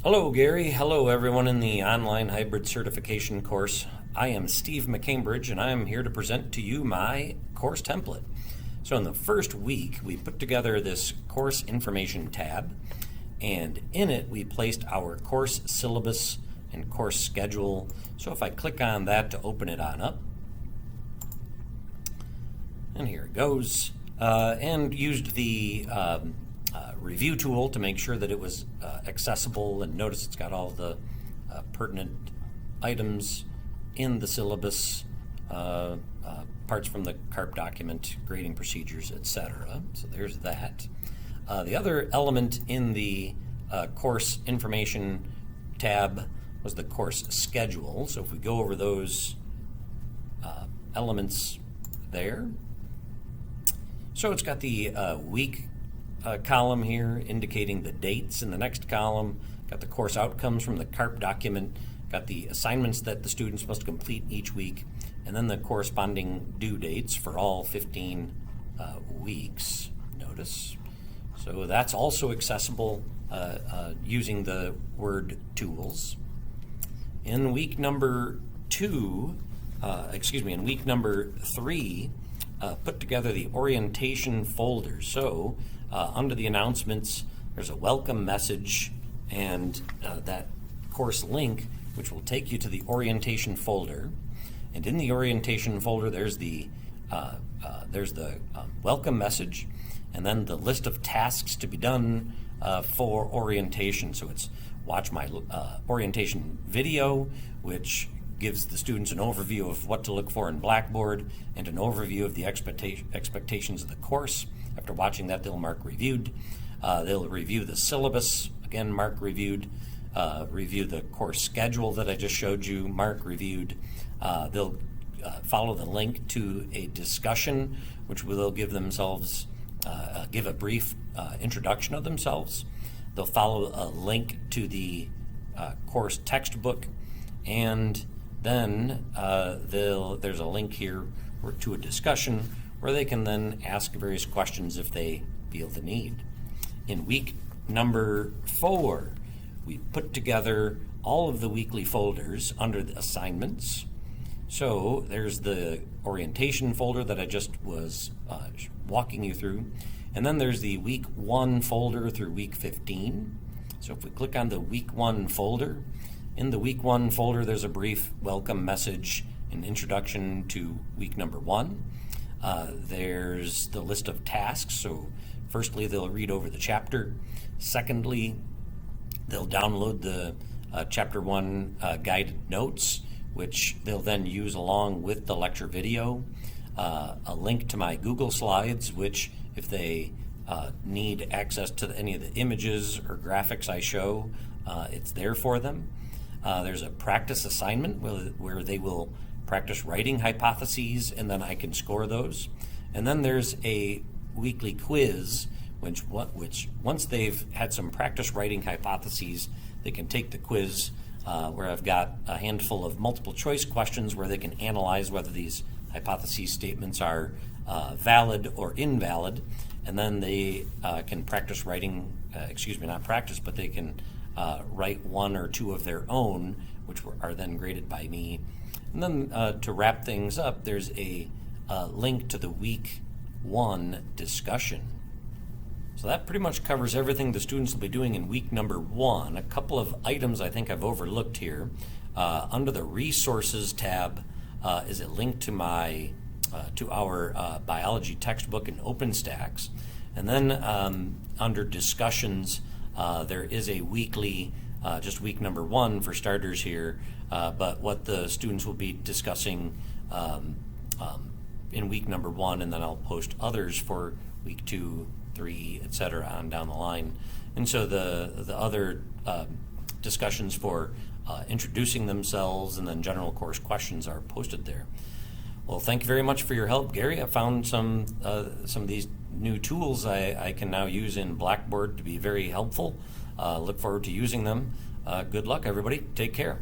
Hello, Gary. Hello, everyone in the online hybrid certification course. I am Steve McCambridge, and I am here to present to you my course template. So in the first week, we put together this course information tab, and in it, we placed our course syllabus and course schedule. So if I click on that to open it on up, and here it goes, and used the review tool to make sure that it was accessible, and notice it's got all the pertinent items in the syllabus, parts from the CARP document, grading procedures, etc. So there's that. The other element in the course information tab was the course schedule. So if we go over those elements there, so it's got the week column here indicating the dates. In the next column, got the course outcomes from the CARP document, got the assignments that the students must complete each week, and then the corresponding due dates for all 15 weeks, notice. So that's also accessible using the Word tools. In week number in week number 3, put together the orientation folder. So under the announcements, there's a welcome message and that course link, which will take you to the orientation folder. And in the orientation folder, there's the welcome message, and then the list of tasks to be done for orientation. So it's watch my orientation video, which gives the students an overview of what to look for in Blackboard and an overview of the expectations of the course. After watching that, they'll mark reviewed. They'll review the syllabus, again, mark reviewed. Review the course schedule that I just showed you, mark reviewed. They'll follow the link to a discussion, which they'll give themselves, give a brief introduction of themselves. They'll follow a link to the course textbook, and then there's a link here to a discussion where they can then ask various questions if they feel the need. In week number 4, we put together all of the weekly folders under the assignments. So there's the orientation folder that I just was walking you through, and then there's the week 1 folder through week 15. So if we click on the week 1 folder, in the week 1 folder there's a brief welcome message and introduction to week number 1. There's the list of tasks. So firstly, they'll read over the chapter. Secondly, they'll download the chapter 1 guided notes, which they'll then use along with the lecture video. A link to my Google Slides, which if they need access to any of the images or graphics I show, it's there for them. There's a practice assignment where they will practice writing hypotheses, and then I can score those. And then there's a weekly quiz, which once they've had some practice writing hypotheses, they can take the quiz where I've got a handful of multiple choice questions where they can analyze whether these hypothesis statements are valid or invalid, and then they can practice writing, not practice, but they can write 1 or 2 of their own, which are then graded by me. And then to wrap things up, there's a link to the week 1 discussion. So that pretty much covers everything the students will be doing in week number 1. A couple of items I think I've overlooked here. Under the resources tab is a link to our biology textbook in OpenStax. And then under discussions, there is a weekly, just week number 1 for starters here, but what the students will be discussing in week number 1, and then I'll post others for week 2, 3, etc. on down the line. And so the other discussions for introducing themselves and then general course questions are posted there. Well, thank you very much for your help, Gary. I found some of these new tools I can now use in Blackboard to be very helpful. Look forward to using them. Good luck, everybody. Take care.